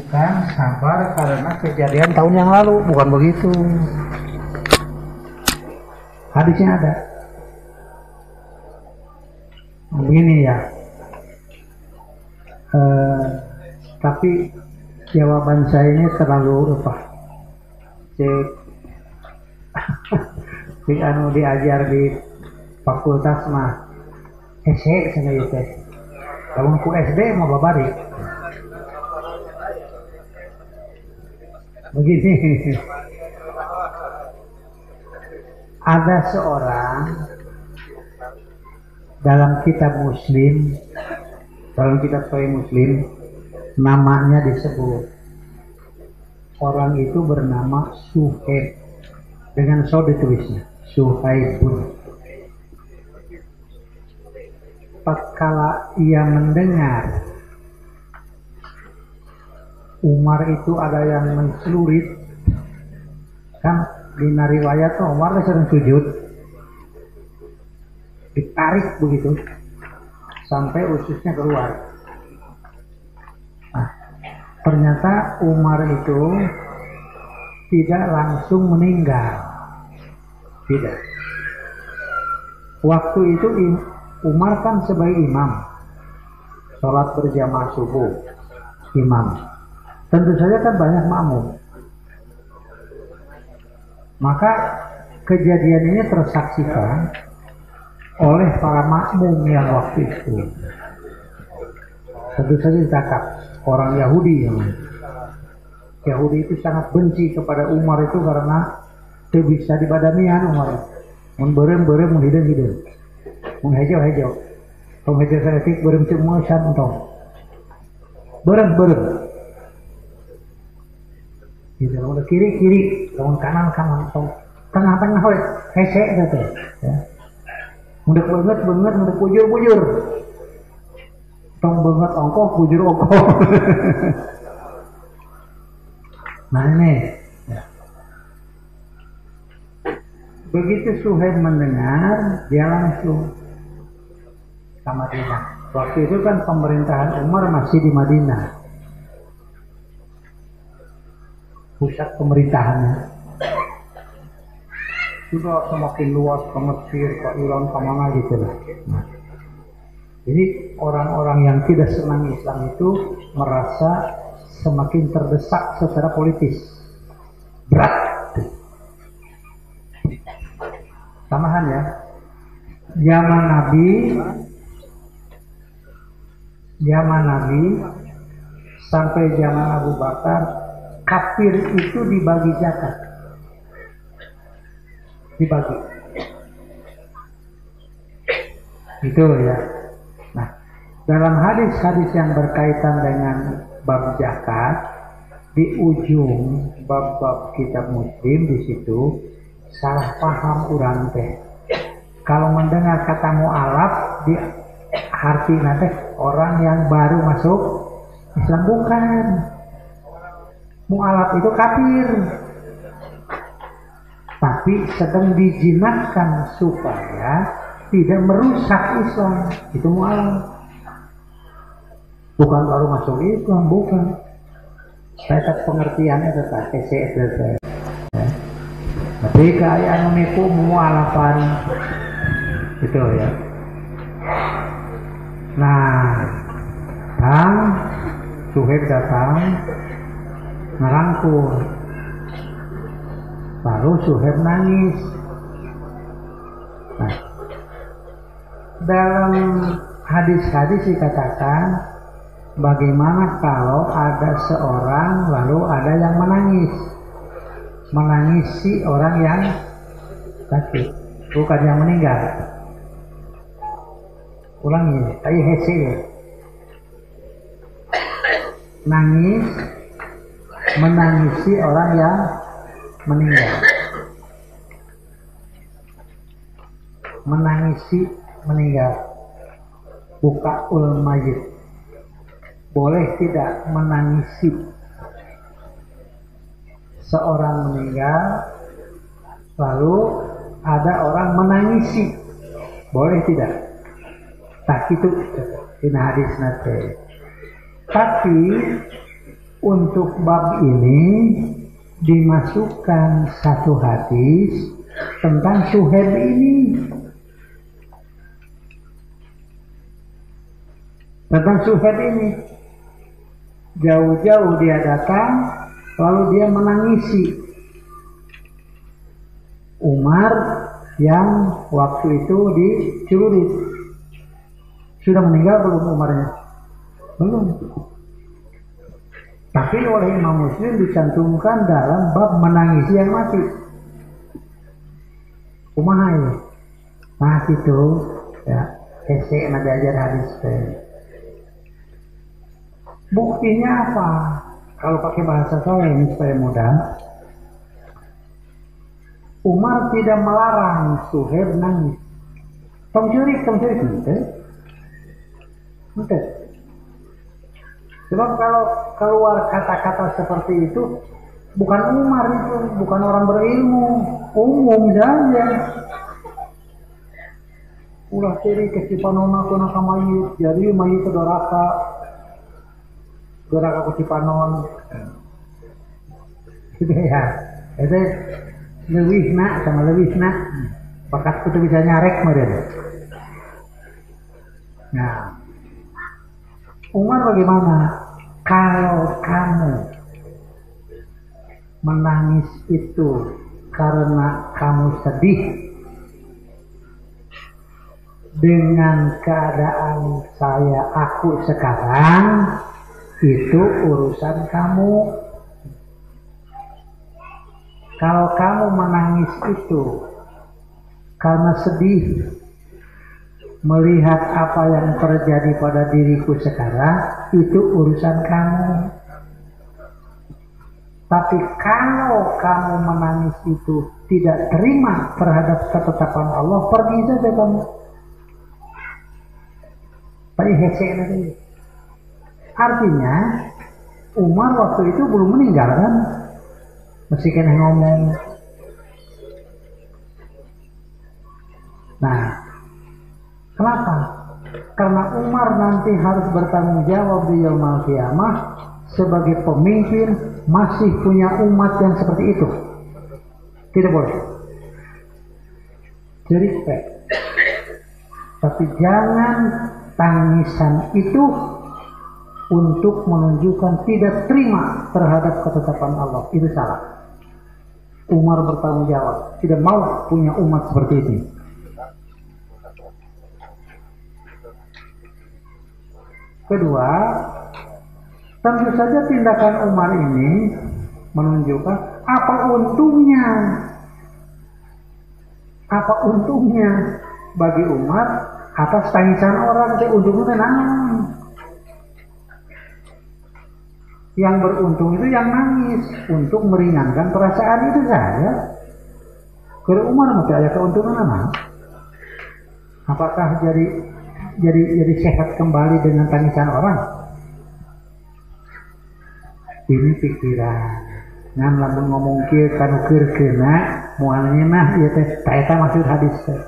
bukan sabar karena kejadian tahun yang lalu, bukan begitu. Hadisnya ada. Begini ya. Tapi jawaban saya ini terlalu apa? Anu diajar di fakultas mah hese sana ieu teh. Lamun ku SD mah babari. Begini. Ada seorang dalam kitab Muslim, dalam kitab Sahih Muslim, namanya disebut. Orang itu bernama Suhaib, dengan so ditulisnya Suhaibun. Tatkala ia mendengar Umar itu ada yang mencelurit, kan di riwayat Umar sering sujud, ditarik begitu sampai ususnya keluar. Nah, ternyata Umar itu tidak langsung meninggal, tidak. Waktu itu Umar kan sebagai imam, sholat berjamaah subuh, imam. Tentu saja kan banyak makmum. Maka kejadian ini tersaksikan oleh para makmum yang waktu itu. Tentu saja ditangkap orang Yahudi itu sangat benci kepada Umar itu karena tidak bisa dibadamian Umar. Berem menghidung, menghijau, menghijau seretik berem semua santong, berem. Gitu, kalau kiri, kalau kanan, tengah-tengah, hese gitu. Ya. Mudah banget, mudah bujur. Tong banget ongkoh, bujur ongkoh. Nah ini. Ya. Begitu Suhaib mendengar, dia langsung ke Madinah. Waktu itu kan pemerintahan Umar masih di Madinah. Pusat pemerintahannya juga semakin luas ke Mesir, ke Iran, ke mana gitu lah. Nah, jadi orang-orang yang tidak senang Islam itu merasa semakin terdesak secara politis, berat. Samahan ya, zaman Nabi sampai zaman Abu Bakar, kafir itu dibagi zakat, dibagi. Itu ya. Nah, dalam hadis-hadis yang berkaitan dengan bab zakat, di ujung bab-bab kitab Muslim di situ salah paham urang teh. Kalau mendengar kata mu'alaf, di artinya teh orang yang baru masuk Islam, bukan. Mu'alaf itu kafir, tapi sedang dijinakkan supaya tidak merusak Islam. Itu mu'alaf, bukan baru masuk Islam, bukan. Saya tak pengertiannya tetap ya. Tapi kayak niku mu'alafan itu ya. Nah, Suhaib datang ngerangkul, baru Suhaib nangis. Nah, dalam hadis-hadis dikatakan, bagaimana kalau ada seorang lalu ada yang menangisi orang yang sakit, bukan yang meninggal. Ulangi, kayak hese ya. Nangis menangisi orang yang meninggal. Menangisi meninggal. Buka mayit. Boleh tidak menangisi seorang meninggal, lalu ada orang menangisi. Boleh tidak? Tak itu ini hadis nanti. Tapi untuk bab ini dimasukkan satu hadis tentang Suhaib ini. Tentang Suhaib ini. Jauh-jauh dia datang, lalu dia menangisi Umar yang waktu itu diculik. Sudah meninggal belum Umarnya? Belum. Tapi oleh Imam Muslim dicantumkan dalam bab menangisi yang mati. Kumaha ya? Nah itu ya, esek na diajar hadis teh. Buktinya apa? Kalau pakai bahasa saya ini supaya mudah. Umar tidak melarang Suhaib nangis. Tong jurik ente. Sebab kalau keluar kata-kata seperti itu, bukan Umar itu, bukan orang berilmu, umum saja. Ulah ciri kecipanona kuna ka mayit, jadi mayit ke doraka kecipanon. Gitu ya. Itu leuwihna sama leuwihna. Bakat itu bisa nyarek meureun. Nah, Umar bagaimana? Kalau kamu menangis itu karena kamu sedih dengan keadaan aku sekarang, itu urusan kamu. Kalau kamu menangis itu karena sedih melihat apa yang terjadi pada diriku sekarang, itu urusan kamu. Tapi kalau kamu menangis itu tidak terima terhadap ketetapan Allah, pergi saja kamu. Tadi hesek lagi. Artinya Umar waktu itu belum meninggal kan? Masih kena ngomong. Nah, kenapa? Karena Umar nanti harus bertanggung jawab di yaumul qiyamah sebagai pemimpin, masih punya umat yang seperti itu. Tidak boleh. Jadi, tapi jangan tangisan itu untuk menunjukkan tidak terima terhadap ketetapan Allah. Itu salah. Umar bertanggung jawab, tidak mau punya umat seperti ini. Kedua, tentu saja tindakan Umar ini menunjukkan apa untungnya bagi Umar atas tangisan orang. Untungnya nangis. Yang beruntung itu yang nangis untuk meringankan perasaan itu saja. Kalau Umar masih ada keuntungan apa? Apakah jadi sehat kembali dengan tangisan orang? Ini pikiran. Ngan lamun ngomong kieu kanu keur keuna moal nyeunah ieu teh eta maksud hadis teh.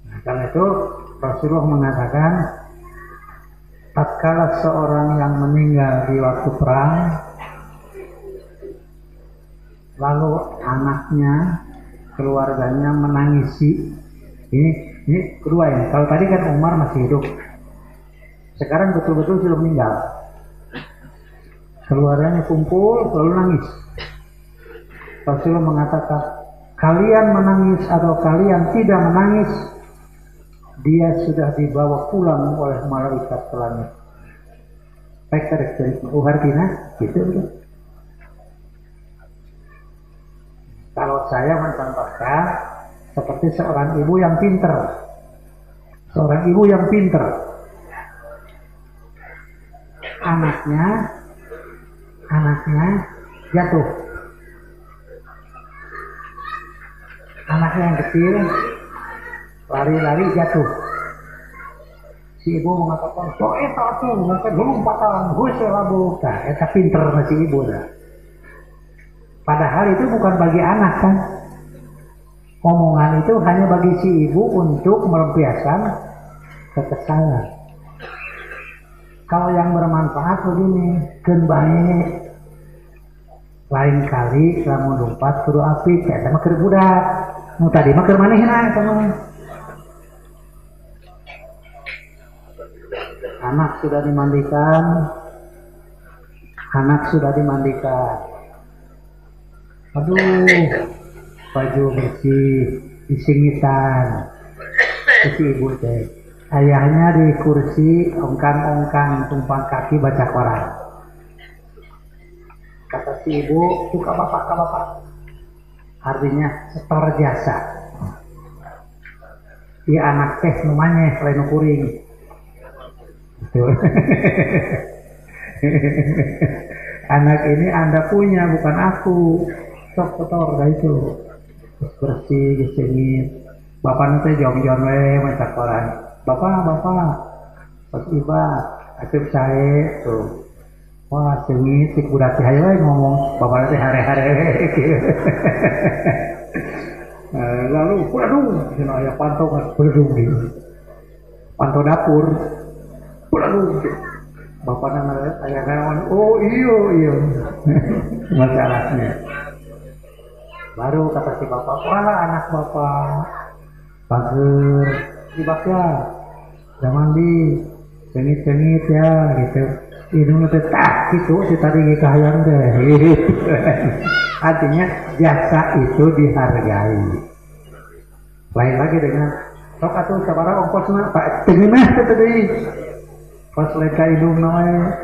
Nah, karena itu Rasulullah mengatakan tatkala seorang yang meninggal di waktu perang, lalu anaknya, keluarganya menangisi. Ini kedua ya. Kalau tadi kan Umar masih hidup, sekarang betul-betul sudah meninggal. Keluarganya kumpul lalu nangis. Rasulullah mengatakan, kalian menangis atau kalian tidak menangis, dia sudah dibawa pulang oleh malaikat ke langit. Baik dari artinya gitu. Kalau saya mencontohkan seperti seorang ibu yang pinter. Anaknya jatuh. Anaknya yang kecil lari-lari jatuh. Si ibu mengatakan, so eta tuh mungkin lompatan, gue serabut. Nah, eta pinter si ibu dah. Padahal itu bukan bagi anak kan. Omongan itu hanya bagi si ibu untuk melampiaskan kekesalan. Kalau yang bermanfaat begini, kan baik. Lain kali lamun lompat kudu apik, eta mah keur budak. Nu tadi mah keur manehna eta mah. Anak sudah dimandikan. Aduh, baju bersih, disingitan. Si ibu teh. Ayahnya di kursi ongkang-ongkang tumpang kaki baca koran. Kata si ibu, tuh kak bapak. Artinya setor jasa. Iya anak teh namanya lain kuring. Anak ini Anda punya, bukan aku. Sok setor dah itu. Terus bersih, disengit. Bapak nanti jom-jom baca koran. Bapak, pas iba, aktif saya tuh. Wah, sengit, si budak si hayo ngomong, bapak nanti hari-hari. Lalu, waduh, ayah pantau kan, waduh, pantau dapur, waduh, bapak nanti ayah kawan, oh iyo, masalahnya. Baru kata si bapak, wah anak bapak, bager, dibakya, udah mandi, sengit ya, gitu. Hidung itu tak gitu, si tadi kahayang deh. Artinya jasa itu dihargai. Lain lagi dengan sok atuh sabaraha ongkosna, Pak tengah tadi. Pas leka hidung namanya.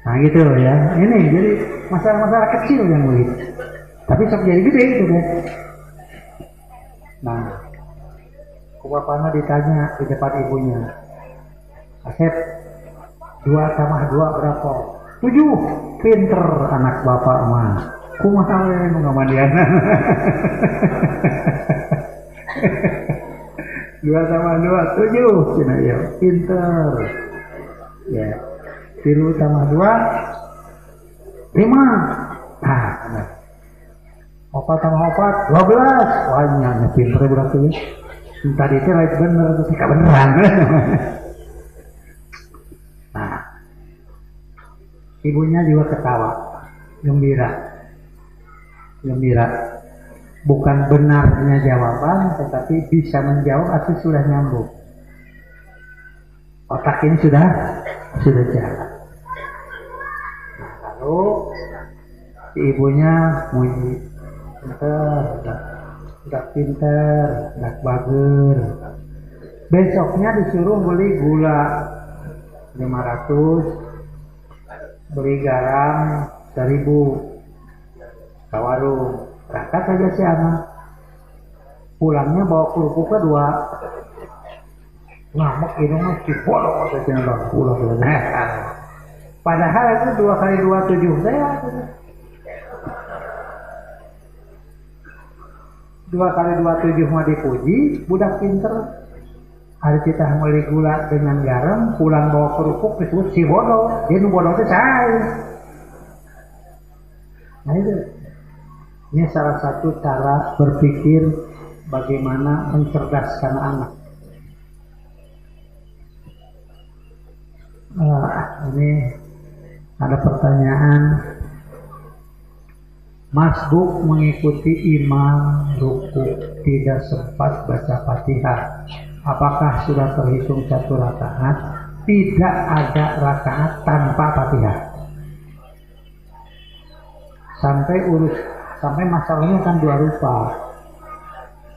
Nah gitu ya. Ini jadi masalah-masalah kecil yang begitu. Tapi sok jadi gede itu deh. Nah, bapaknya ditanya di depan ibunya, Asep, 2 tambah 2 berapa? 7. Pinter anak bapak mah. Kumaha we nu ngamandiana. 2 tambah 2 7 cenah ya. Pinter. Ya. 3 tambah 2 5. Nah, 4 tambah 4 12. Wah, nya pinter berarti ya. Tadi itu right bener terus enggak beneran. Nah, ibunya juga ketawa, gembira. Bukan benarnya jawaban, tetapi bisa menjawab atau sudah nyambung. Otak ini sudah jalan. Nah, lalu si ibunya muji, udah pinter, udah bager. Besoknya disuruh beli gula 500, beli garam 1000 ke warung. Berangkat aja si anak, pulangnya bawa kerupuknya 2. Ngamuk ini mah cipolok saja bang, pulang. Padahal itu 2 kali 2 7 saya. 2 kali 2 7 mah dipuji, budak pinter. Hari kita beli gula dengan garam, pulang bawa kerupuk disebut si bodoh. Dia nu bodoh itu saya. Nah itu, ini salah satu cara berpikir bagaimana mencerdaskan anak. Ini ada pertanyaan. Masbuk mengikuti imam ruku tidak sempat baca Fatihah. Apakah sudah terhitung 1 rakaat? Tidak ada rakaat tanpa Fatihah. Sampai masalahnya kan 2 rupa.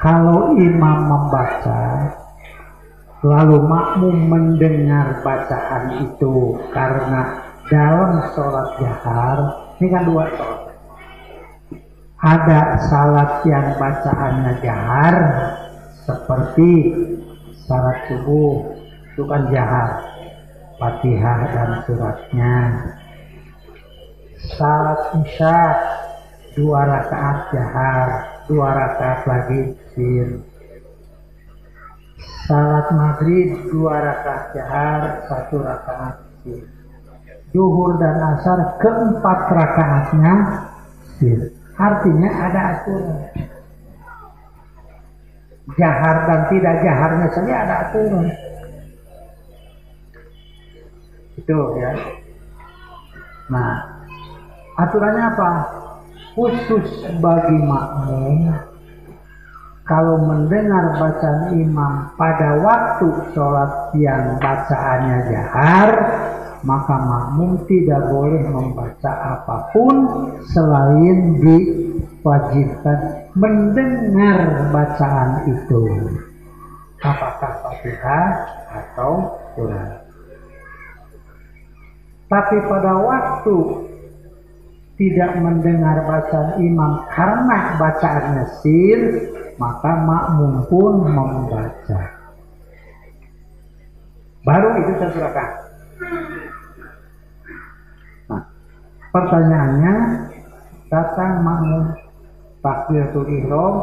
Kalau imam membaca, lalu makmum mendengar bacaan itu karena dalam sholat jahar, ini kan 2 sholat. Ada salat yang bacaannya jahar, seperti salat subuh, itu kan jahar, Fatihah dan suratnya. Salat isya 2 rakaat jahar, 2 rakaat lagi sir. Salat maghrib 2 rakaat jahar, 1 rakaat sir. Zuhur dan asar keempat rakaatnya sir. Artinya ada aturan. Jahar dan tidak jaharnya saja ada aturan. Itu ya. Nah, aturannya apa? Khusus bagi makmum, kalau mendengar bacaan imam pada waktu sholat yang bacaannya jahar, maka makmum tidak boleh membaca apapun selain diwajibkan mendengar bacaan itu, apakah Fatihah atau surah. Tapi pada waktu tidak mendengar bacaan imam karena bacaannya sir, maka makmum pun membaca. Baru itu satu rakaat. Nah, pertanyaannya, datang makmum takbiratul ihram,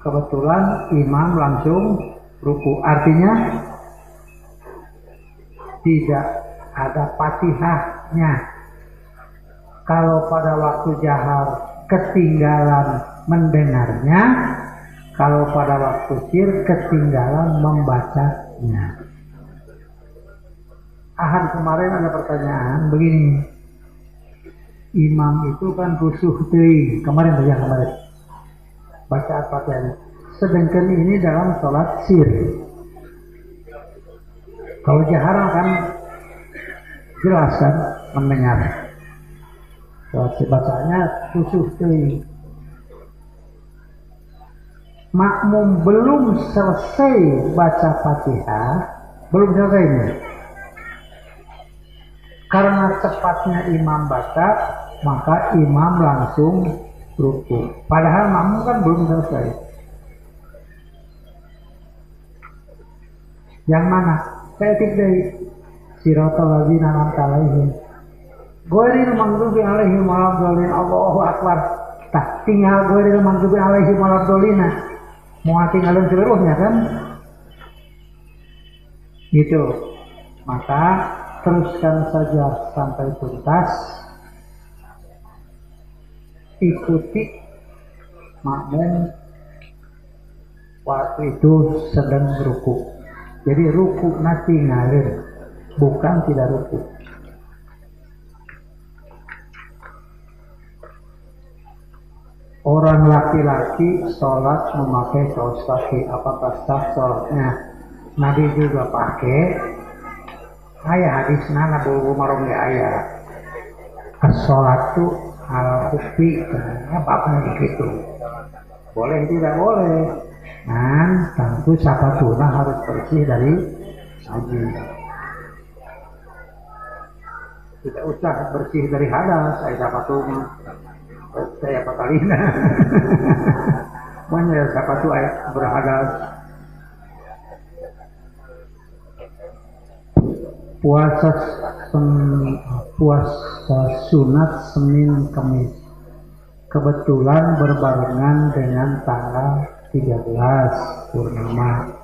kebetulan imam langsung ruku. Artinya tidak ada Fatihahnya. Kalau pada waktu jahar ketinggalan mendengarnya, kalau pada waktu sir ketinggalan membacanya. Ahad kemarin ada pertanyaan begini, imam itu kan rusuh teuing, kemarin baca Fatihah. Sedangkan ini dalam sholat sir. Kalau jahar kan jelas kan mendengar. Bacanya rusuh teuing. Makmum belum selesai baca Fatihah, belum selesai ini. Karena cepatnya imam baca, maka imam langsung ruku. Padahal makmum kan belum selesai. Yang mana? Saya tidak siratal ladzina an'amta alaihim ghairil maghdubi alaihim waladdallin. Allahu akbar. Tah tinggal ghairil maghdubi alaihim waladdallin. Mau tinggalin seluruhnya kan? Gitu. Maka teruskan saja sampai tuntas. Ikuti makmum waktu itu sedang ruku. Jadi ruku nanti ngalir, bukan tidak ruku. Orang laki-laki sholat memakai kaos kaki, apakah sah sholatnya? Nabi juga pakai. Ayah hadis nana bulu marong ya ayah. As-sholat tu al khuffi, apa begitu? Boleh tidak boleh. Dan tentu sapatuna harus bersih dari najis. Tidak usah bersih dari hadas, saya sapatuna. Saya pakalina. Banyak sapatu berhadas. Puasa sunat Senin Kamis. Kebetulan berbarengan dengan tanggal 13 purnama.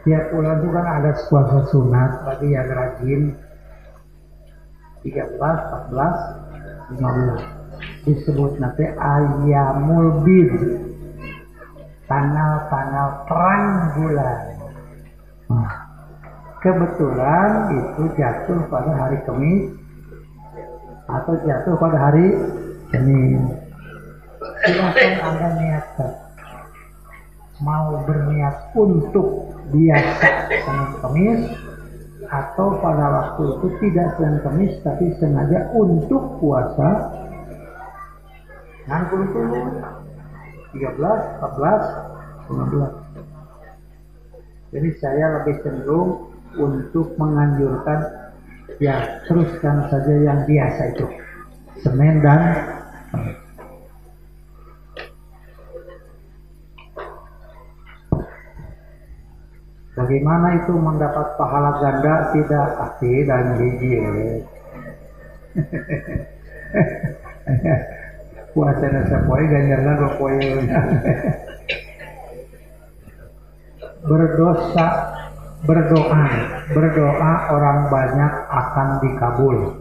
Tiap bulan itu kan ada puasa sunat bagi yang rajin. 13, 14, 15. Disebut nanti Ayyamul Bid, tanggal-tanggal terang bulan. Nah, kebetulan itu jatuh pada hari Kamis atau jatuh pada hari Senin. Silakan Anda niatkan, mau berniat untuk biasa Senin Kamis, atau pada waktu itu tidak Senin Kamis tapi sengaja untuk puasa 60, 13, 14, 15. Jadi saya lebih cenderung untuk menganjurkan ya teruskan saja yang biasa itu Senin dan bagaimana itu mendapat pahala ganda? Tidak pasti dan hiji. Puasa nasa poe ganjaran 2 poe. Berdoa orang banyak akan dikabul.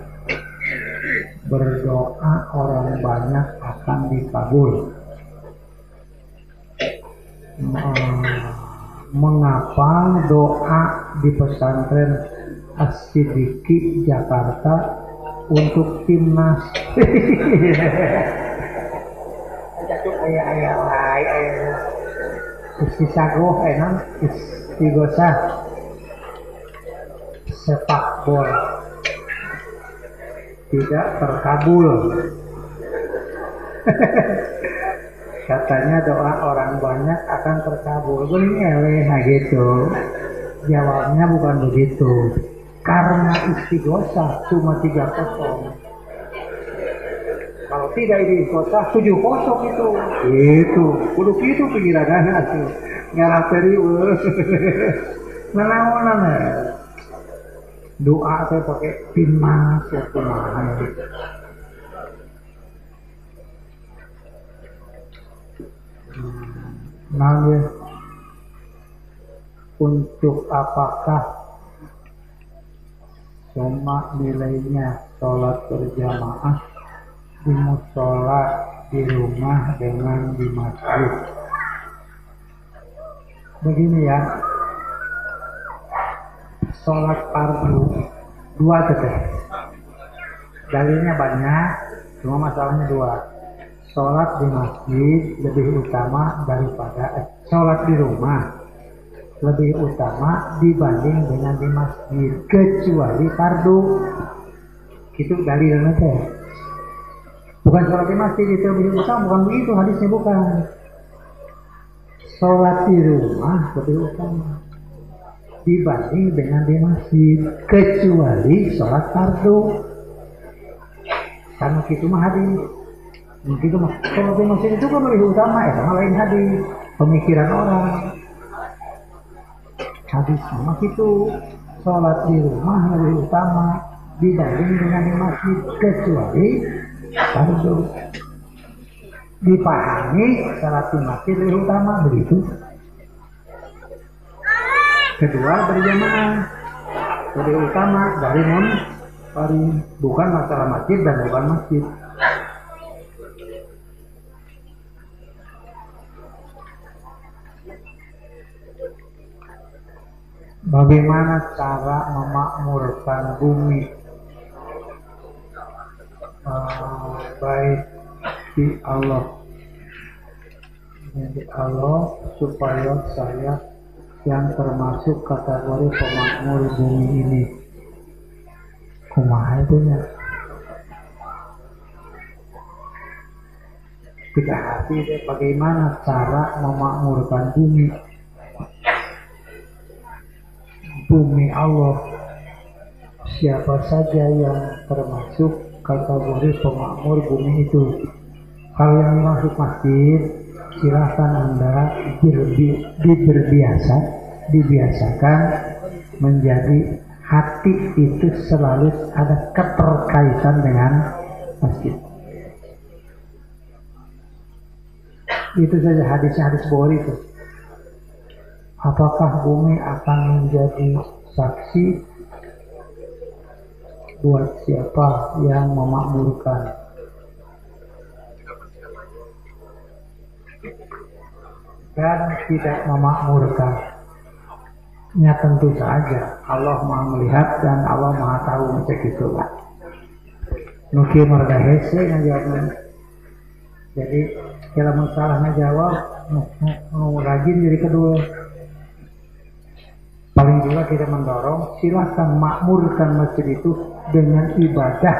Berdoa orang banyak akan dikabul. Mengapa doa di pesantren As-Sidiki Jakarta untuk timnas. Ayah istisagoh istigosah sepak bola tidak terkabul. Katanya doa orang banyak akan terkabul. Guling eleh, nah gitu. Jawabnya bukan begitu. Karena istighosah cuma 3-0. Kalau tidak istighosah 7-0 itu. Itu, kudu gitu pikiranana tuh. Ngaraperi nanaonan doa teh pakai timnas ya kumaha. Nah, untuk apakah cuma nilainya sholat berjamaah di musola di rumah dengan di masjid? Begini ya, sholat fardu 2 teteh. Dalilnya banyak, cuma masalahnya 2. Sholat di masjid lebih utama daripada sholat di rumah lebih utama dibanding dengan di masjid, kecuali fardu. Itu dalilnya teh. Bukan sholat di masjid itu lebih utama, bukan begitu hadisnya, bukan. Sholat di rumah lebih utama dibanding dengan di masjid, kecuali sholat fardu. Karena itu mah hadis. Begitu mah. Sholat di masjid itu kan lebih utama, ya sama lain hadis. Pemikiran orang. Hadis sama itu, sholat di rumah lebih utama dibanding dengan di masjid, kecuali fardu. Dipahami sholat di masjid lebih utama, begitu. Kedua, berjamaah lebih utama dari bukan masalah masjid dan bukan masjid. Bagaimana cara memakmurkan bumi baik di Allah supaya saya yang termasuk kategori pemakmur bumi ini? Kumaha itunya? Tiga hati, bagaimana cara memakmurkan bumi? Bumi Allah, siapa saja yang termasuk kategori pemakmur bumi itu. Kalau yang masuk masjid, silahkan Anda dibiasakan menjadi hati itu selalu ada keterkaitan dengan masjid. Itu saja hadisnya, hadis Bukhari itu. Apakah bumi akan menjadi saksi buat siapa yang memakmurkan? Dan tidak memakmurkan. Ya tentu saja Allah Maha melihat dan Allah Maha tahu, macam itulah. Nuki marga hese ngajawabnya. Jadi kalau masalahnya jawab, rajin jadi kedua. Paling juga kita mendorong, silahkan makmurkan masjid itu dengan ibadah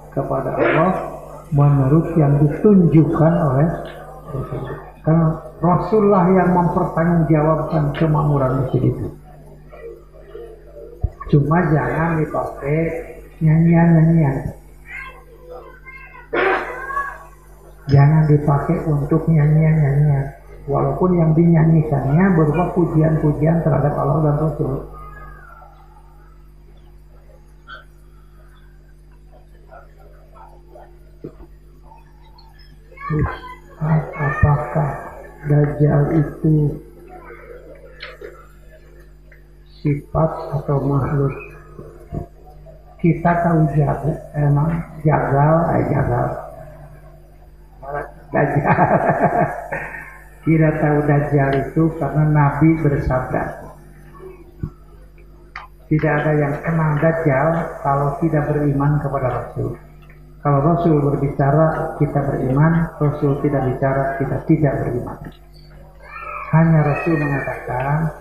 kepada Allah menurut yang ditunjukkan oleh Rasul. Karena Rasulullah yang mempertanggungjawabkan kemakmuran masjid itu. Cuma jangan dipakai nyanyian-nyanyian. Jangan dipakai untuk nyanyian-nyanyian. Walaupun yang dinyanyikannya berupa pujian-pujian terhadap Allah dan Rasul. Apakah Dajjal itu sifat atau makhluk? Kita tahu jagal, emang jagal. Dajjal. Kita tahu Dajjal itu karena Nabi bersabda, Tidak ada yang kenal Dajjal kalau tidak beriman kepada Rasul. Kalau Rasul berbicara, kita beriman. Rasul tidak bicara, kita tidak beriman. Hanya Rasul mengatakan,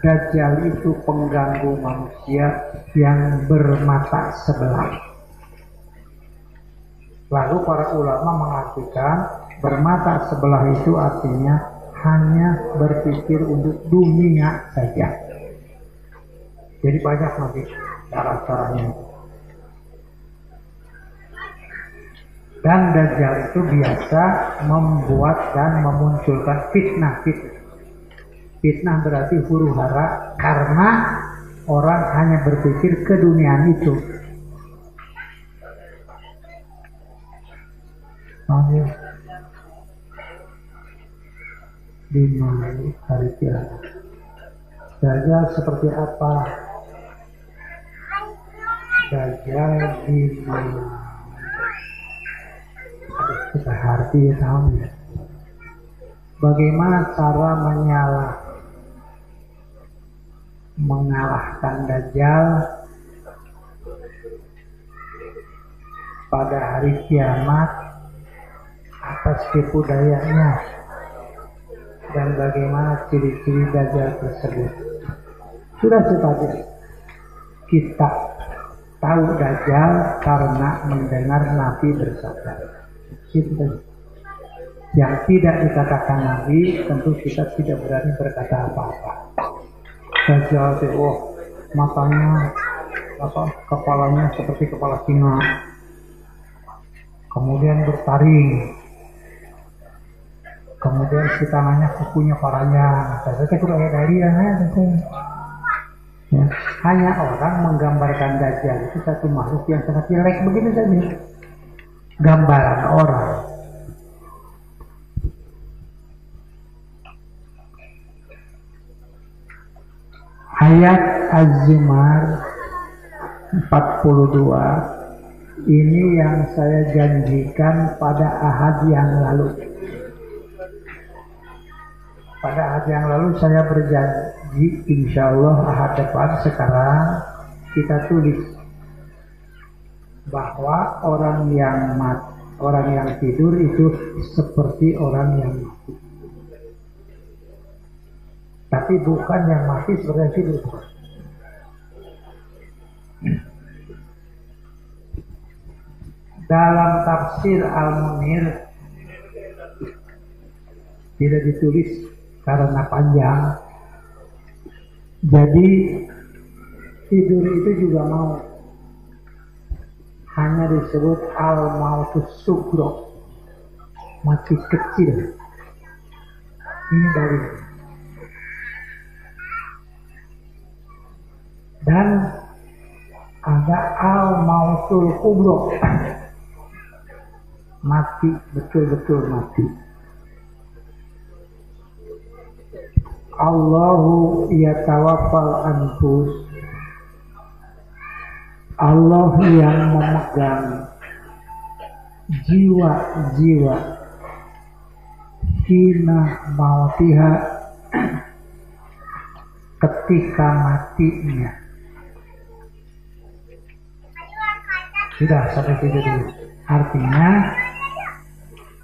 Dajjal itu pengganggu manusia yang bermata sebelah. Lalu para ulama mengartikan, bermata sebelah itu artinya hanya berpikir untuk dunia saja. Jadi banyak nanti cara-caranya. Dan Dajjal itu biasa membuat dan memunculkan fitnah-fitnah. Fitnah berarti huru hara karena orang hanya berpikir keduniaan itu. Di hari kiamat. Dajjal seperti apa? Dajjal di mana? Kita harti tahu ya. Bagaimana cara mengalahkan Dajjal pada hari kiamat atas tipu dayanya, dan bagaimana ciri-ciri Dajjal tersebut. Sudah sepadan kita tahu Dajjal karena mendengar Nabi bersabda. Yang tidak dikatakan Nabi, tentu kita tidak berani berkata apa-apa. Dajjal itu, matanya, kepalanya seperti kepala singa, kemudian bertaring, kemudian si tangannya kukunya parahnya. Saya sudah dari ya. Hanya orang menggambarkan Dajjal itu satu makhluk yang sangat jelek begini saja. Gambaran orang. Ayat Az-Zumar 42 ini yang saya janjikan pada ahad yang lalu. Pada ahad yang lalu saya berjanji, insya Allah ahad depan sekarang kita tulis bahwa orang yang tidur itu seperti orang yang mati. Tapi bukan yang mati seperti yang tidur. Dalam tafsir Al-Munir tidak ditulis karena panjang. Jadi tidur itu juga mau. Hanya disebut al-mautus sugro, mati kecil. Ini dari. Dan ada al-mautul kubro, mati betul-betul mati. Allahu yatawaffal anfus, Allah yang memegang jiwa-jiwa hina mautiha, ketika matinya. Sudah sampai situ dulu. Artinya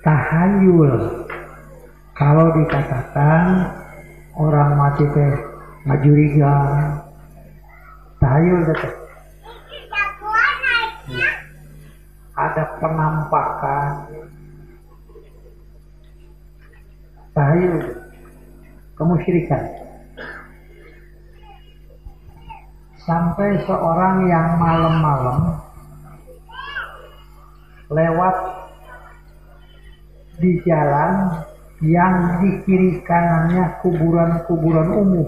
tahayul. Kalau dikatakan orang mati teh ngajuriga, tahayul teh. Ada penampakan, tahayul, kemusyrikan. Sampai seorang yang malam-malam lewat di jalan yang di kiri kanannya kuburan-kuburan umum.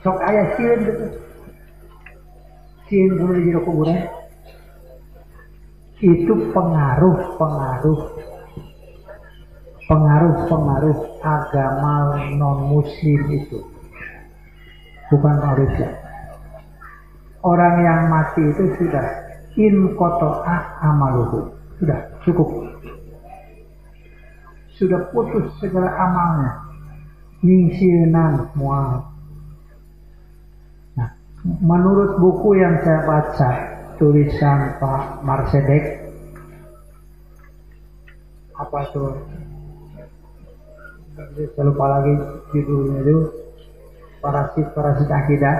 Sok aya sieun gitu. Sieun kudu di jero kuburan. Itu pengaruh agama non-muslim itu. Bukan manusia. Orang yang mati itu sudah in koto'ah amaluhu. Sudah cukup. Sudah putus segala amalnya. Ningsienan mual. Menurut buku yang saya baca, tulisan Pak Marsedek, apa tuh? Saya lupa lagi judulnya itu, parasit akidah,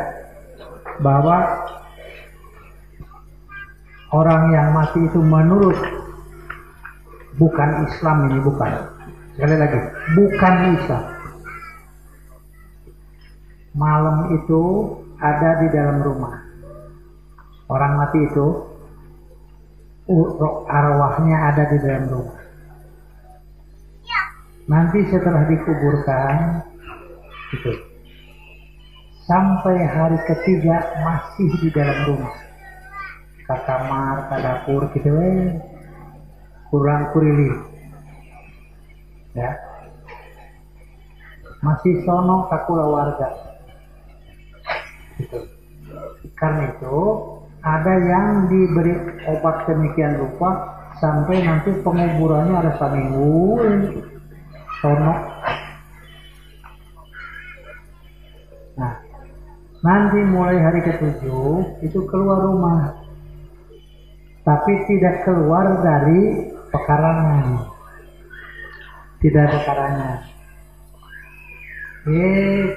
bahwa orang yang mati itu menurut bukan Islam ini, bukan. Sekali lagi, bukan Islam. Malam itu ada di dalam rumah. Orang mati itu arwahnya ada di dalam rumah. Nanti setelah dikuburkan itu sampai hari ketiga masih di dalam rumah. Ke kamar, ke dapur gitu kurang kurili. Ya. Masih sono ke keluarga. Gitu. Karena itu ada yang diberi obat demikian rupa sampai nanti penguburannya ada seminggu sono. Nah, nanti mulai hari ke-7 itu keluar rumah, tapi tidak keluar dari pekarangan, tidak ada pekarangan.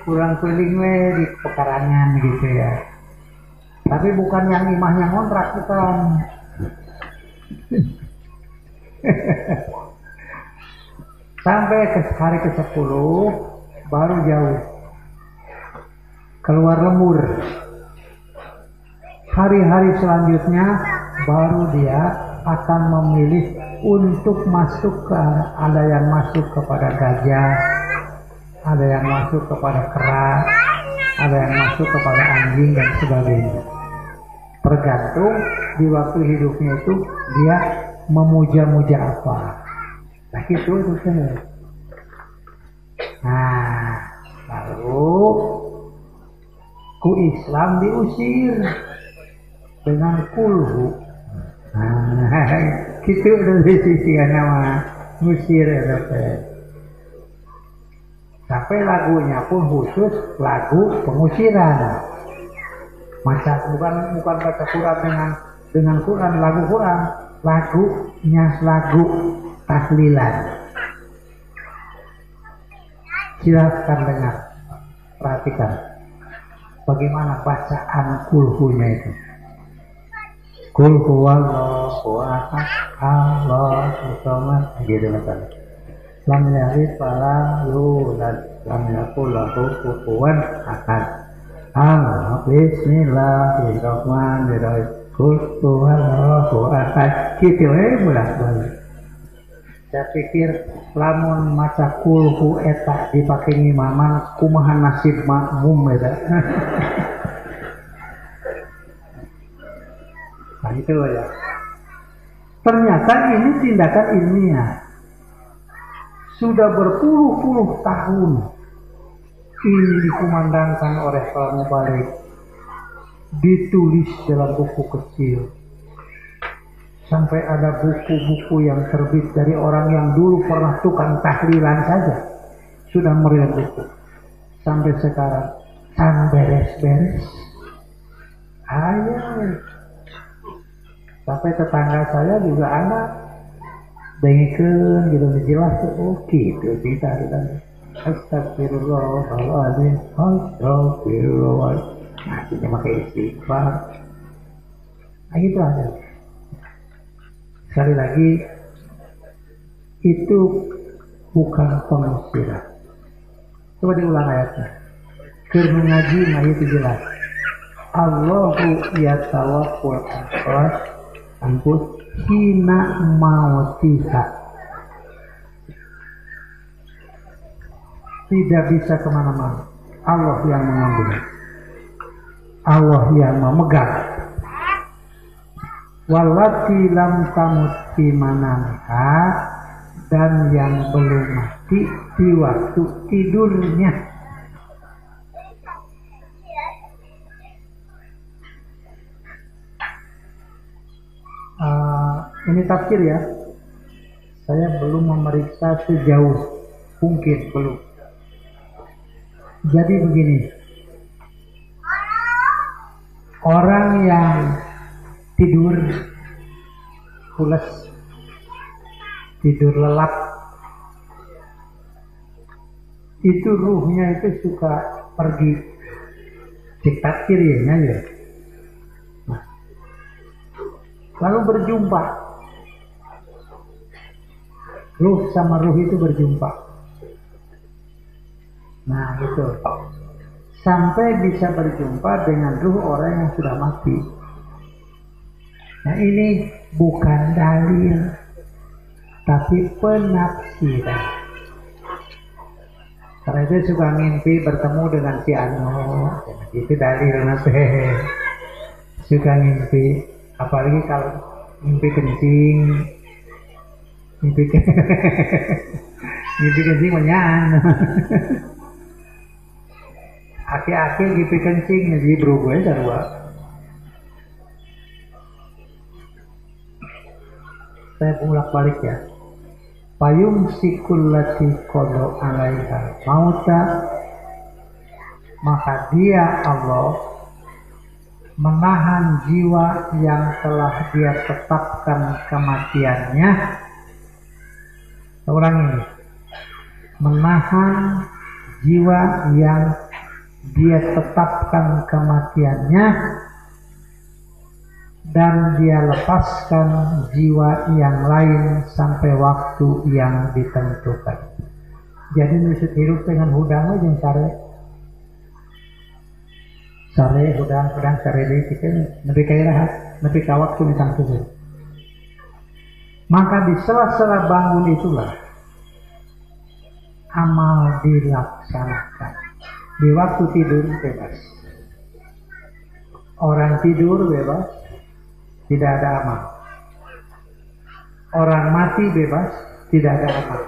Kurang keliling di pekarangan gitu ya. Tapi bukan yang imahnya ngontrak, bukan. Sampai ke hari ke-10 baru jauh keluar lembur. Hari-hari selanjutnya baru dia akan memilih untuk masuk ke, ada yang masuk kepada gajah, ada yang masuk kepada kera, ada yang masuk kepada anjing dan sebagainya. Tergantung di waktu hidupnya itu dia memuja-muja apa. Nah itu semua. Nah lalu ku Islam diusir dengan kulhu. Nah gitu dari sisi nama ngusir ya. Sampai lagunya pun khusus lagu pengusiran. Masa bukan baca Quran dengan Quran, lagu Quran, lagunya lagu tahlilan. Silakan dengar, perhatikan bagaimana bacaan kulhunya itu. Kul huwallahu ahad, Allahu samad, gitu misalnya. Lam yalid walam yulad, lam yakul lahu kufuwan ahad. Bismillahirrahmanirrahim. Kul huwallahu ahad. Gitu bolak-balik. Saya pikir lamun maca kulhu eta dipake ngimaman kumaha nasib makmum eta. Nah itu ya. Ternyata ini tindakan ilmiah. Sudah berpuluh-puluh tahun ini dikumandangkan oleh para mubalik, ditulis dalam buku kecil, sampai ada buku-buku yang terbit dari orang yang dulu pernah tukang tahlilan saja sudah merilis buku. Sampai sekarang can beres-beres. Ayo. Sampai tetangga saya juga ada dengekeun gitu jelas tuh, oh gitu kita. Astagfirullahaladzim, astagfirullahaladzim. Nah, kita pakai istighfar. Nah, gitu aja. Sekali lagi, itu bukan pengusiran. Coba diulang ayatnya. Keur ngaji mah itu jelas. Allahu yatawaffal anfus hina mautiha. Tidak bisa kemana-mana. Allah yang mengambil, Allah yang memegang. Wallati lam tamut fi manamiha, dan yang belum mati di waktu tidurnya. Ini tafsir ya. Saya belum memeriksa sejauh mungkin, belum. Jadi begini, Orang yang tidur pules, tidur lelap, itu ruhnya itu suka pergi cek kirinya ya. Nah, lalu berjumpa, ruh sama ruh itu berjumpa. Nah itu sampai bisa berjumpa dengan ruh orang yang sudah mati. Nah ini bukan dalil, tapi penafsiran. Karena itu suka mimpi bertemu dengan si Ano, itu dalil nanti. Suka mimpi, apalagi kalau mimpi kencing, mimpi kencing menyan. Aki-aki mimpi kencing, jadi berubah ya sarua. Saya bolak balik ya. Payung sikul lati kodo alaiha mauta, maka dia Allah menahan jiwa yang telah dia tetapkan kematiannya. Orang ini menahan jiwa yang dia tetapkan kematiannya, dan dia lepaskan jiwa yang lain sampai waktu yang ditentukan. Jadi nusut hidup dengan hudang aja sare hudang sare deh kita lebih kaya rahat, lebih kawat pun ditangkap. Maka di sela-sela bangun itulah amal dilaksanakan. Di waktu tidur bebas. Orang tidur bebas, tidak ada amal. Orang mati bebas, tidak ada amal.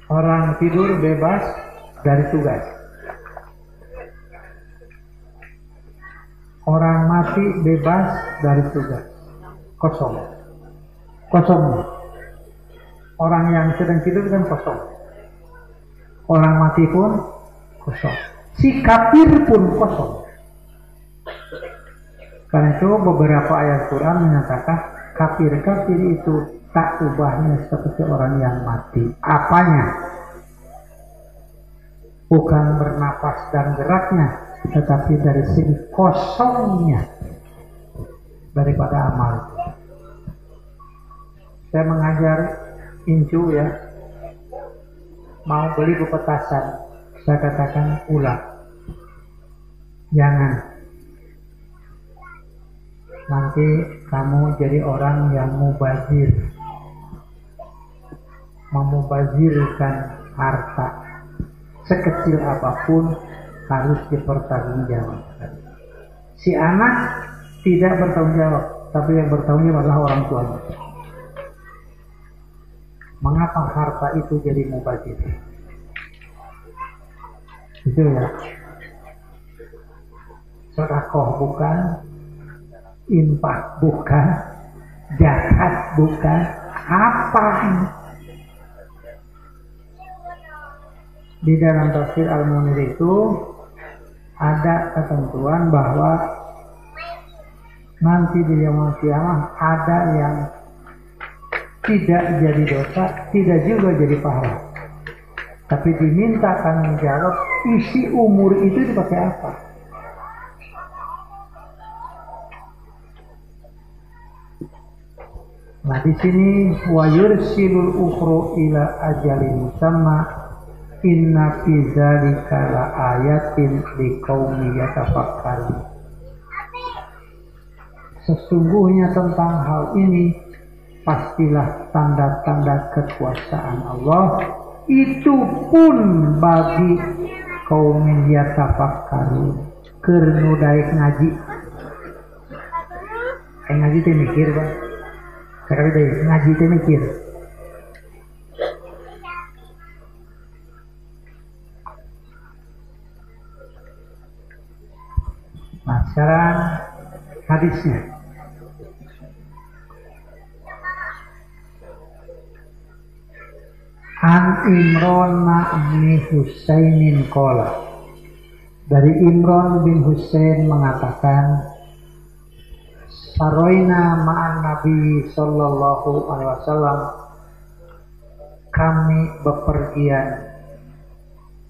Orang tidur bebas dari tugas. Orang mati bebas dari tugas. Kosong. Orang yang sedang tidur kan kosong. Orang mati pun kosong. Si kafir pun kosong. Karena itu beberapa ayat Quran menyatakan kafir itu tak ubahnya seperti orang yang mati. Apanya? Bukan bernapas dan geraknya, tetapi dari segi kosongnya daripada amal. Saya mengajar incu ya, mau beli petasan, saya katakan ulang, jangan. Nanti kamu jadi orang yang mubazir, memubazirkan harta sekecil apapun harus dipertanggungjawabkan. Si anak tidak bertanggung jawab, tapi yang bertanggung jawab adalah orang tuanya. Mengapa harta itu jadi mubazir? Itu ya. Sedekah bukan, infak bukan, zakat bukan, apa ini? Di dalam tafsir Al-Munir itu ada ketentuan bahwa nanti di yaumul qiyamah ada yang tidak jadi dosa, tidak juga jadi pahala. Tapi diminta tanggung jawab, isi umur itu dipakai apa? Nah di sini wa yursilul ukhra ila ajalin musamma inna fi dzalika la ayatin liqaumin yatafakkarun. Sesungguhnya tentang hal ini pastilah tanda-tanda kekuasaan Allah, itu pun bagi kaum yatafakkarun, keur nu daek ngaji. Ngaji teh mikir, Bang. Sekali deh ngaji teh mikir. Nah, sekarang hadisnya. An Imran bin Husainin qala Dari Imran bin Husain mengatakan, saroina ma'an Nabi sallallahu alaihi wasallam, kami bepergian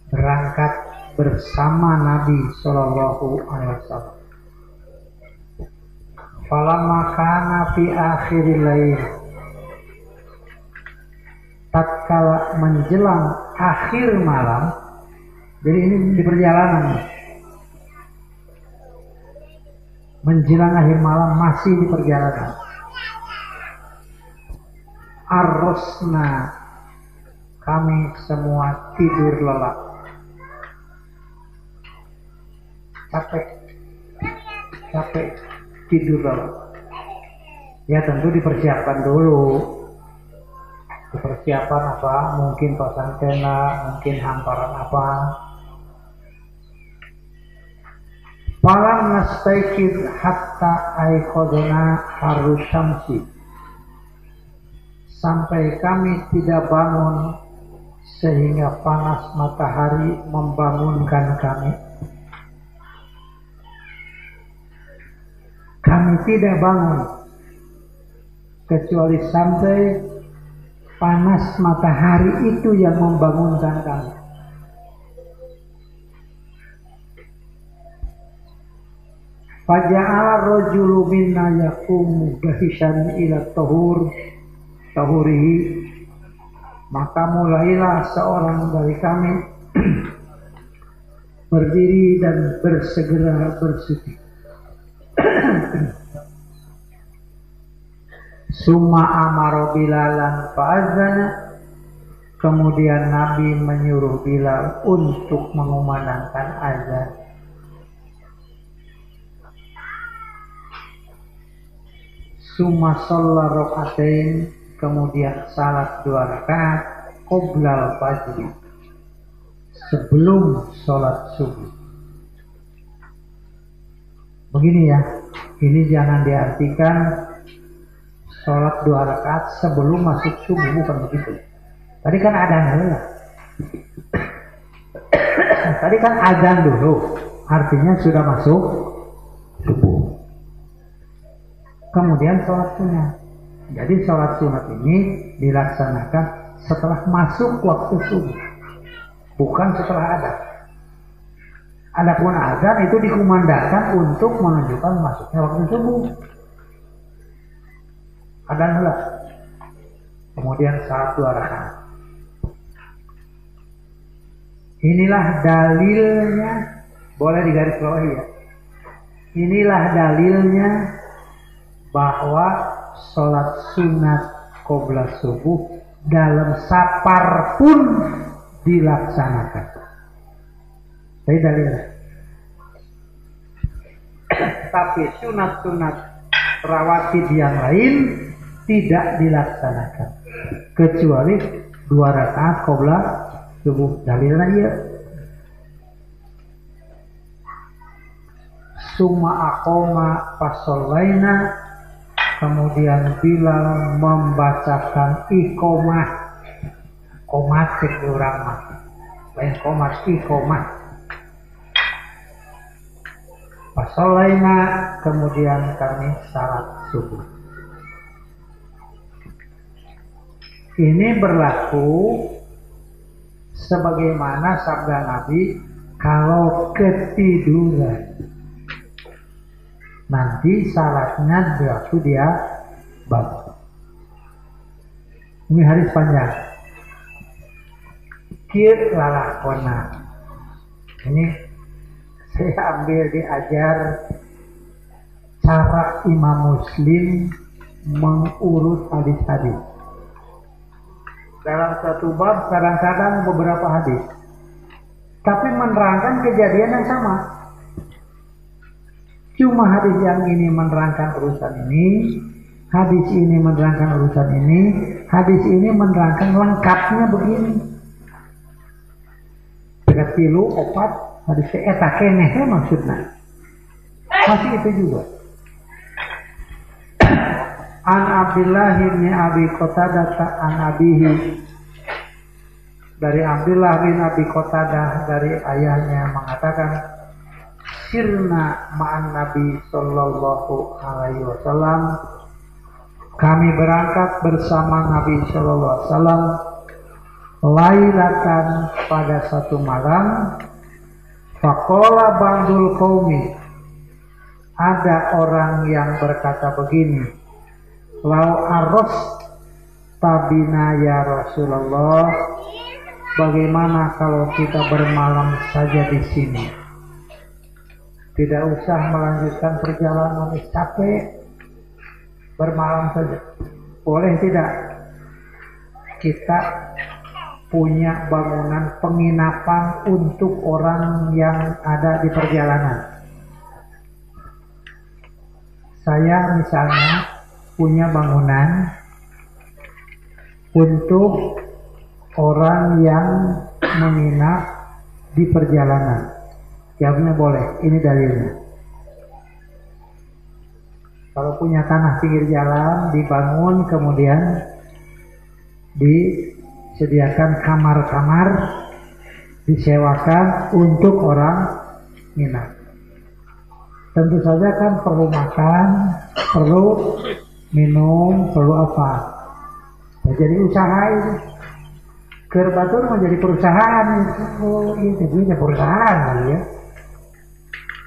berangkat bersama Nabi sallallahu alaihi wasallam. Falamma kana fi akhiril lail, tatkala menjelang akhir malam, jadi ini di perjalanan, menjelang akhir malam masih di perjalanan. Arrosna, kami semua tidur lelap, capek tidur lelap. Ya tentu dipersiapkan dulu. Persiapan apa? Mungkin pasang tenda, mungkin hamparan apa. Falam nastaikid hatta aiqadna harus syamsi, sampai kami tidak bangun sehingga panas matahari membangunkan kami. Kami tidak bangun kecuali sampai panas matahari itu yang membangunkan kami. Faja'ala rajulu minna yaqumu dahishan ila tahurihi, maka mulailah seorang dari kami berdiri dan bersegera bersuci. Summa amara Bilalan fa'adzana, kemudian Nabi menyuruh Bilal untuk mengumandangkan azan. Summa shalla rakaatain, kemudian salat 2 rakaat qoblal fajri, sebelum sholat subuh. Begini ya, ini jangan diartikan sholat 2 rakaat sebelum masuk subuh, bukan begitu. Tadi kan adzan dulu. Tadi kan adzan dulu, artinya sudah masuk subuh. Kemudian sholat sunat. Jadi sholat sunat ini dilaksanakan setelah masuk waktu subuh, bukan setelah adzan. Adapun adzan itu dikumandangkan untuk menunjukkan masuknya waktu subuh. Adzan dulu, kemudian salat 2 rakaat. Inilah dalilnya, boleh digarisbawahi ya. Inilah dalilnya bahwa sholat sunat qobla subuh dalam safar pun dilaksanakan. Ini dalilnya. Tapi sunat-sunat rawatib yang lain tidak dilaksanakan kecuali 2 rakaat qobla subuh. Dalilnya iya. Summa aqoma fasollaina, kemudian Bilal membacakan iqomah. Qomat cek urang mah, lain qomat iqomah. Fasollaina, kemudian kami salat subuh. Ini berlaku sebagaimana sabda Nabi, kalau ketiduran nanti salatnya berlaku dia bangun. Ini hadis panjang. Kir lalakona. Ini saya ambil diajar cara Imam Muslim mengurus hadis-hadis. Dalam satu bab kadang-kadang beberapa hadis, tapi menerangkan kejadian yang sama. Cuma hadis yang ini menerangkan urusan ini, hadis ini menerangkan urusan ini, hadis ini menerangkan lengkapnya begini. Tilu opat hadis eta keneh maksudnya. Masih itu juga. An Abdullah bin Abi Qatadah an abihi, dari Abdullah bin Abi Qatadah dari ayahnya mengatakan, sirna ma'an Nabi sallallahu alaihi wasallam, kami berangkat bersama Nabi sallallahu alaihi wasallam lailatan pada satu malam. Faqala ba'dul qaumi, ada orang yang berkata begini, lau aros tabina ya Rasulullah, bagaimana kalau kita bermalam saja di sini, tidak usah melanjutkan perjalanan, capek, bermalam saja, boleh tidak kita punya bangunan penginapan untuk orang yang ada di perjalanan? Saya misalnya punya bangunan untuk orang yang menginap di perjalanan. Jawabnya boleh, ini dalilnya. Kalau punya tanah pinggir jalan, dibangun, kemudian disediakan kamar-kamar, disewakan untuk orang nginap. Tentu saja kan perlu makan, perlu minum, perlu apa. Nah, jadi usaha itu. Kerbatur menjadi perusahaan. Oh, itu jadinya perusahaan ya.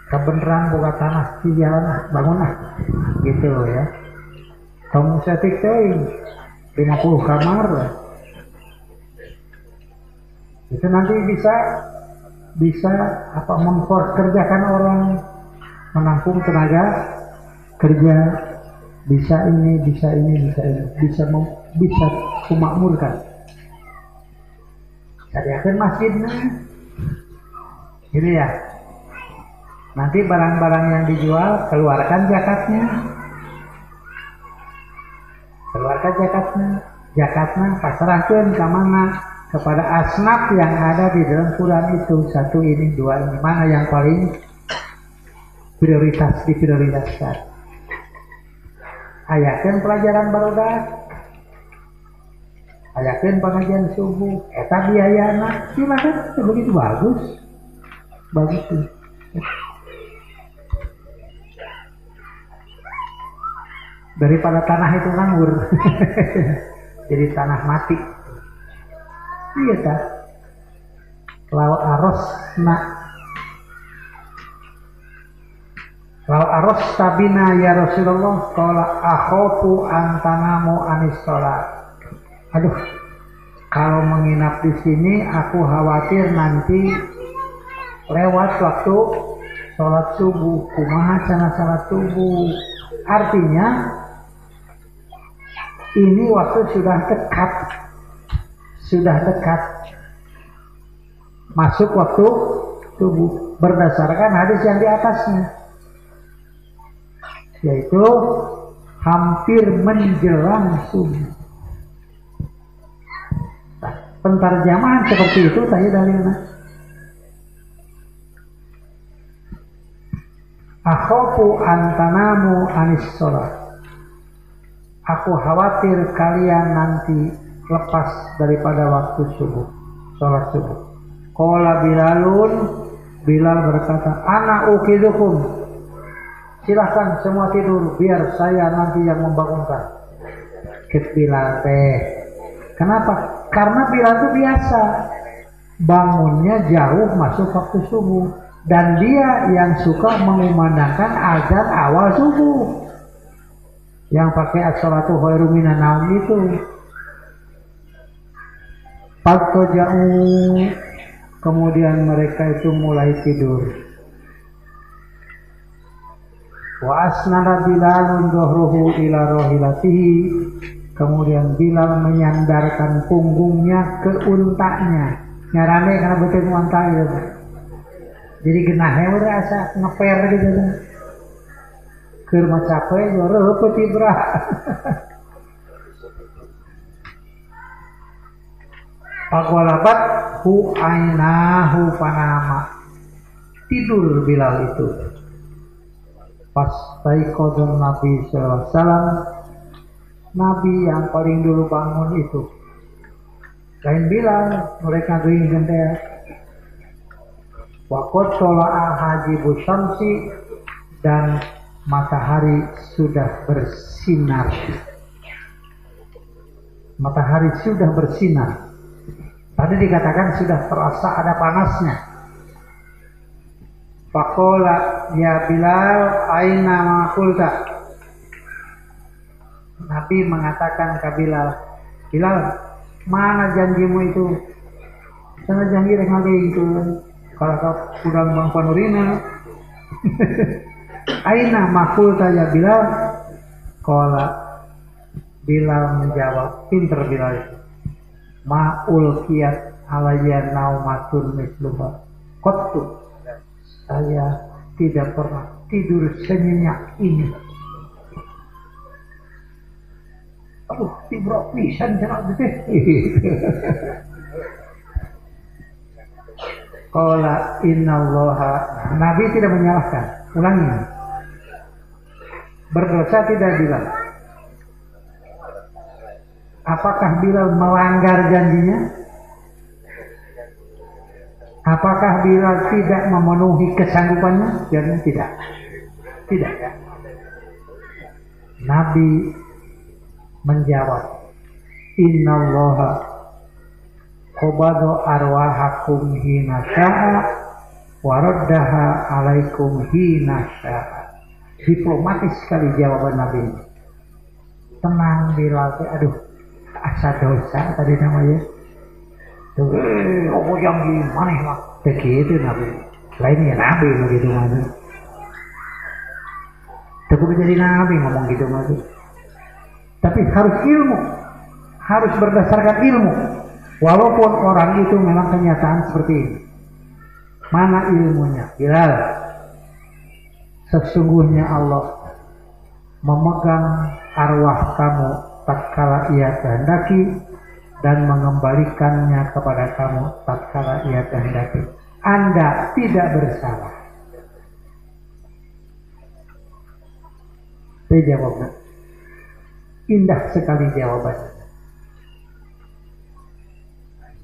Kebenaran buka tanah di jalan, bangun gitu ya. Kamu setik 50 kamar. Itu nanti bisa memperkerjakan orang, menampung tenaga kerja, bisa memakmurkan. Sediakan masjidnya, gitu ya. Nanti barang-barang yang dijual keluarkan zakatnya, pasrahkan ke mana? Kepada asnaf yang ada di dalam Quran itu, satu ini, dua ini, mana yang paling diprioritaskan. Ayakan pelajaran barodah, ayakan pengajian subuh, eta biayana, silakan, begitu bagus tuh. Daripada tanah itu nganggur, jadi tanah mati. Iya tak? Lau aros tabina ya Rasulullah, qala akhofu antanamu anis sholat. Aduh, kalau menginap di sini aku khawatir nanti lewat waktu sholat subuh. Kumaha cenah sholat subuh? Artinya ini waktu sudah dekat masuk waktu subuh berdasarkan hadis yang di atasnya, yaitu hampir menjelang subuh. Nah, pentarjamahan seperti itu tadi dalilnya. Akhofu antanamu anis sholat. Aku khawatir kalian nanti lepas daripada waktu subuh, sholat subuh. Qala Bilalun, Bilal berkata, ana ukidukum, silahkan semua tidur, biar saya nanti yang membangunkan. Kit Bilal teh. Kenapa? Karena Bilal itu biasa bangunnya jauh masuk waktu subuh, dan dia yang suka mengumandangkan azan awal subuh, yang pakai as-sholatu khairum minan naum itu. Jauh, kemudian mereka itu mulai tidur. Wa asnada Bilalun dohruhu ila rohilatihi, kemudian Bilal menyandarkan punggungnya ke untanya. Nyarane karena betul unta itu. Jadi genahnya udah asa ngeper gitu kan. Keur mah capek yo reupeut ibrah. Pagwalabat hu ainahu panama. Tidur Bilal itu. Pas taiqadun Nabi sallallahu alaihi wasallam, Nabi yang paling dulu bangun itu. Lain Bilal, mereka geuing gendea. Wa qad shola'a hajibu syamsi, dan matahari sudah bersinar. Matahari sudah bersinar. Tadi dikatakan sudah terasa ada panasnya. Faqala ya Bilal aina ma qulta. Nabi mengatakan ke Bilal, Bilal, mana janjimu itu? Sana janji rek ngage itu. Kalau kau udang bang panurina. Aina ma qulta ya Bilal? Qala Bilal menjawab, pinter Bilal itu. Ma'ul qiyat alayya naumatun misluha. Qattu, saya tidak pernah tidur senyenyak ini. Aduh, tibrok pisan cenah teh. Qala innallaha, Nabi tidak menyalahkan. Ulangi. Berdosa tidak Bilal? Apakah Bilal melanggar janjinya? Apakah Bilal tidak memenuhi kesanggupannya? Jangan tidak. Tidak ya. Nabi menjawab, innallaha qabada arwahakum hina sya'a wa raddaha alaikum hina sya'a. Diplomatis sekali jawaban Nabi ini. Tenang Bilal, aduh, asa dosa tadi namanya. Tuh, oh yang gimana lah? Begitu Nabi. Lainnya Nabi begitu Nabi. Tapi jadi Nabi ngomong gitu Nabi. Tapi harus ilmu, harus berdasarkan ilmu. Walaupun orang itu memang kenyataan seperti ini. Mana ilmunya? Bilal, sesungguhnya Allah memegang arwah kamu tatkala ia kehendaki dan mengembalikannya kepada kamu tatkala ia kehendaki. Anda tidak bersalah. Saya jawabnya. Indah sekali jawabannya.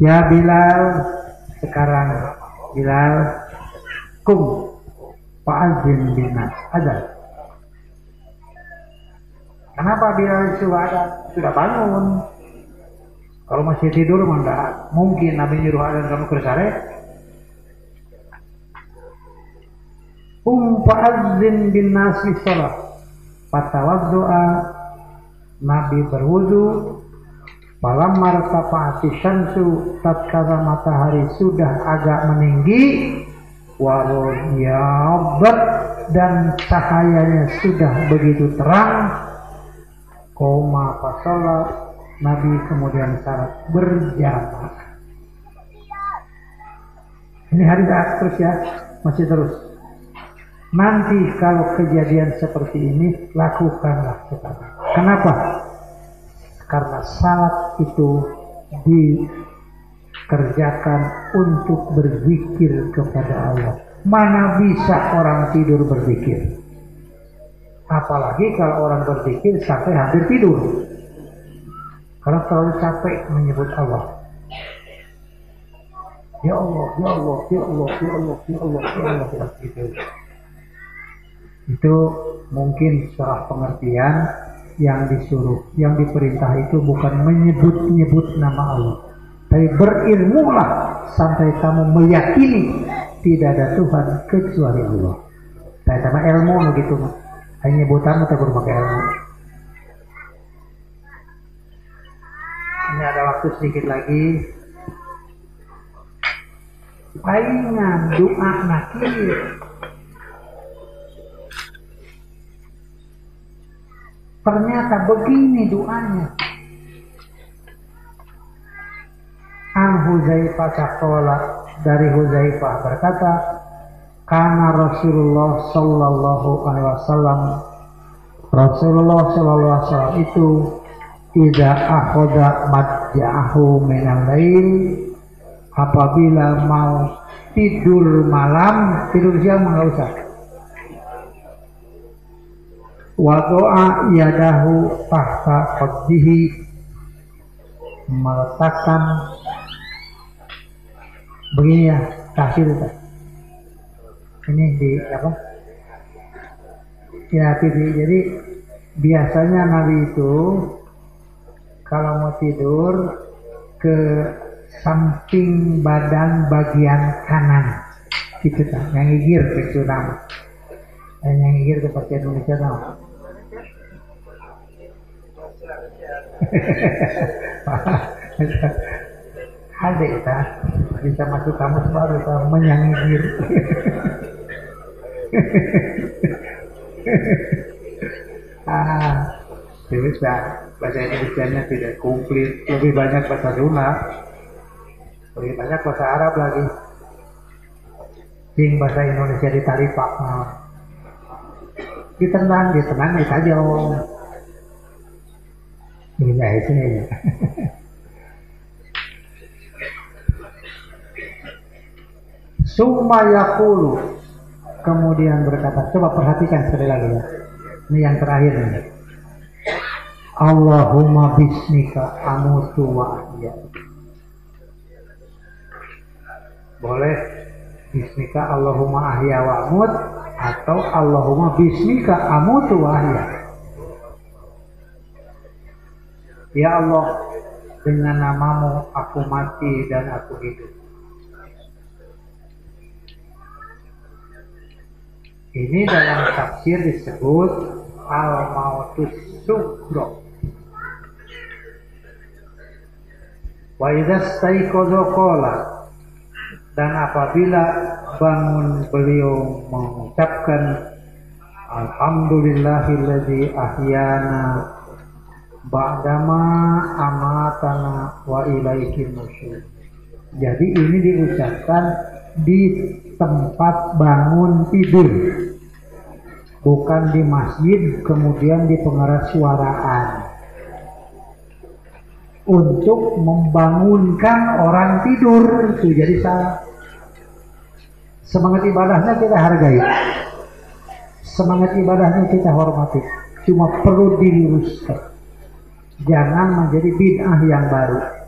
Ya Bilal, sekarang Bilal, kum fa'azin binas, ada. Kenapa Bilal sudah bangun? Kalau masih tidur maka mungkin Nabi nyuruh adzan kamu kersare. Fa'azin binas bisalah. Fatawaddu'a, Nabi berwudu. Malam martafa'ati syamsu, tatkala matahari sudah agak meninggi, waroyabat, dan cahayanya sudah begitu terang. Koma fasolat, Nabi kemudian salat berjamaah. Ini hari terus ya, masih terus. Nanti kalau kejadian seperti ini, lakukanlah sekarang. Kenapa? Karena salat itu dikerjakan untuk berzikir kepada Allah. Mana bisa orang tidur berzikir? Apalagi kalau orang berzikir sampai hampir tidur. Karena terlalu capek menyebut Allah. Ya Allah, ya Allah, ya Allah, ya Allah, ya Allah, ya Allah, ya Allah, gitu. Itu mungkin salah pengertian. Yang disuruh, yang diperintah itu bukan menyebut-nyebut nama Allah, tapi berilmulah sampai kamu meyakini tidak ada Tuhan kecuali Allah. Saya sama ilmu begitu mah. Hanya nyebutan atau berbagai ilmu. Ini ada waktu sedikit lagi. Palingan doa nakir. Ternyata begini doanya. An Huzaifah qala, dari Huzaifah berkata, kana Rasulullah sallallahu alaihi wasallam, Rasulullah sallallahu alaihi wasallam itu idza akhadha madja'ahu minal lail, apabila mau tidur malam, tidur siang enggak usah. Wadoa yadahu tahta qaddihi, meletakkan begini ya, kasih ini di apa? Ya TV. Jadi biasanya Nabi itu kalau mau tidur ke samping badan bagian kanan, gitu kan? Yang ngigir itu nama. Dan yang ngigir ke bahasa Indonesia nama. Ada kita bisa masuk kamus baru kita menyangir. Bisa bahasa Indonesia tidak komplit, lebih banyak bahasa Sunda, lebih banyak bahasa Arab lagi. Sing bahasa Indonesia ditarik pak, ditenang ditajam. Ini itu ya. Summa yaqulu, kemudian berkata, coba perhatikan sekali lagi ya. Ini yang terakhir nih. Allahumma bismika amutu wa ahya. Boleh bismika Allahumma ahya wa amut, atau Allahumma bismika amutu wa ahya. Ya Allah, dengan namamu aku mati dan aku hidup. Ini dalam tafsir disebut al-mautus sugro. Wa idza staiqadha qala, dan apabila bangun beliau mengucapkan alhamdulillahilladzi ahyana ba'dama amatana wa ilaihin nusyur. Jadi ini diucapkan di tempat bangun tidur, bukan di masjid kemudian di pengeras suaraan, untuk membangunkan orang tidur. Itu jadi salah. Semangat ibadahnya kita hargai, semangat ibadahnya kita hormati, cuma perlu diluruskan, jangan menjadi bid'ah yang baru.